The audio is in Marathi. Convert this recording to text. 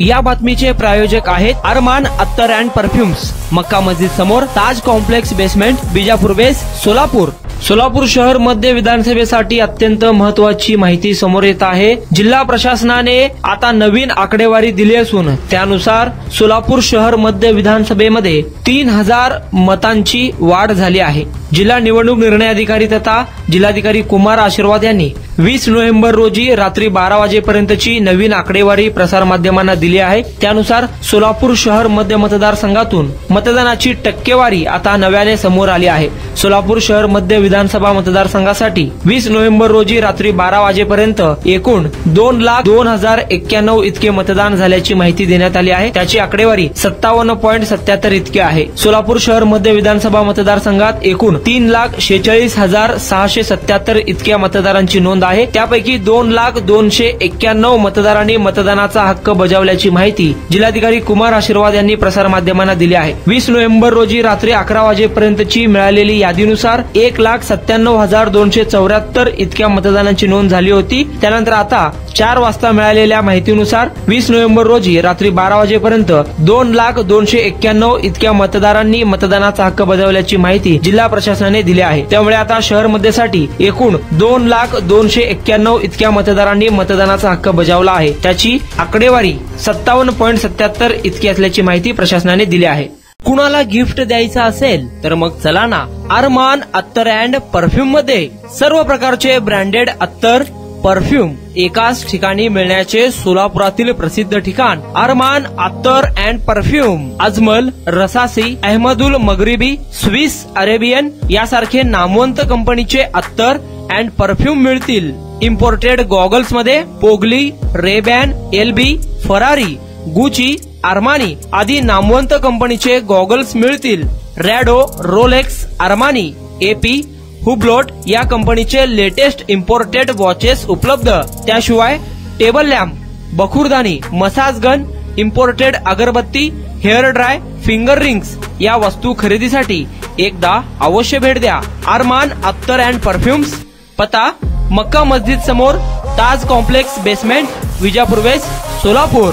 या बातमीचे प्रायोजक आहेत अरमान Attar and perfumes, Mecca Masjid समोर, Taj complex basement, Bijapur base, Solapur. Solapur शहर मध्य विधानसभेसाठी अत्यंत महत्वाची माहिती समोर येत आहे। जिल्हा प्रशासनाने आता नवीन आकडेवारी दिली असून त्यानुसार सोलापूर शहर मध्य विधानसभेमध्ये 3000 मतांची वाढ झाली आहे। जिल्हा निवडणूक निर्णय अधिकारी तथा जिल्हाधिकारी कुमार आशीर्वाद यांनी 20 नोव्हेंबर रोजी रात्री 12 वाजेपर्यंतची नवीन आकडेवारी प्रसार माध्यमांना दिली आहे। त्यानुसार सोलापूर शहर मध्य मतदारसंघातून मतदानाची टक्केवारी आता नव्याने समोर आली आहे। सोलापूर शहर मध्य विधानसभा मतदारसंघासाठी 20 नोव्हेंबर रोजी रात्री 12 वाजेपर्यंत एकूण 2,02,091 इतके मतदान झाल्याची माहिती देण्यात आली आहे। त्याची आकडेवारी 57.77 इतकी आहे। सोलापूर शहर मध्य विधानसभा मतदारसंघात एकूण 3,46,677 इतक्या मतदारांची नोंद आहे। त्यापैकी 2,02,91 मतदारांनी मतदानाचा हक्क बजावल्याची माहिती जिल्हाधिकारी कुमार आशीर्वाद यांनी प्रसार माध्यमांना दिली आहे। 20 नोव्हेंबर रोजी रात्री 11 वाजेपर्यंतची मिळालेली यादीनुसार 1,97,274 इतक्या मतदानांची नोंद झाली होती। त्यानंतर आता 4 वाजता मिळालेल्या माहितीनुसार 20 नोव्हेंबर रोजी रात्री 12 वाजेपर्यंत 2,02,91 इतक्या मतदारांनी मतदानाचा हक्क बजावल्याची माहिती जिल्हा प्रशासनाने दिली आहे। त्यामुळे आता शहर मध्येसाठी एकूण 2,02,91 इतक्या मतदारांनी मतदानाचा हक्क बजावला आहे। त्याची आकडेवारी 57.77 इतकी असल्याची माहिती प्रशासनाने दिली आहे। कुणाला गिफ्ट द्यायचं असेल तर मग चला ना अरमान अत्तर अँड परफ्यूम मध्ये सर्व प्रकारचे ब्रँडेड अत्तर परफ्यूम एकाच ठिकाणी मिळण्याचे सोलापुरातील प्रसिद्ध ठिकाण Armaan Attar and perfume. Ajmal, Rasasi, Ahmed Al Maghribi, Swiss Arabian यासारखे नामवंत कंपनीचे अत्तर अँड परफ्यूम मिळतील। इम्पोर्टेड गॉगल्स मध्ये पोगली, RayBan, LB, Ferrari, Gucci, Armani आदी नामवंत कंपनीचे गॉगल्स मिळतील। Rado, Rolex, Armani, AP, Hublot या कंपनीचे लेटेस्ट इम्पोर्टेड वॉचेस उपलब्ध। त्याशिवाय टेबल लॅम्प, बखुरदानी, massage gun, imported agarbatti, hair dry, finger rings या वस्तू खरेदीसाठी एकदा अवश्य भेट द्या अरमान अत्तर अँड परफ्यूम्स। पता मक्का मस्जिद समोर, Taj complex basement, Vijapur west, Solapur.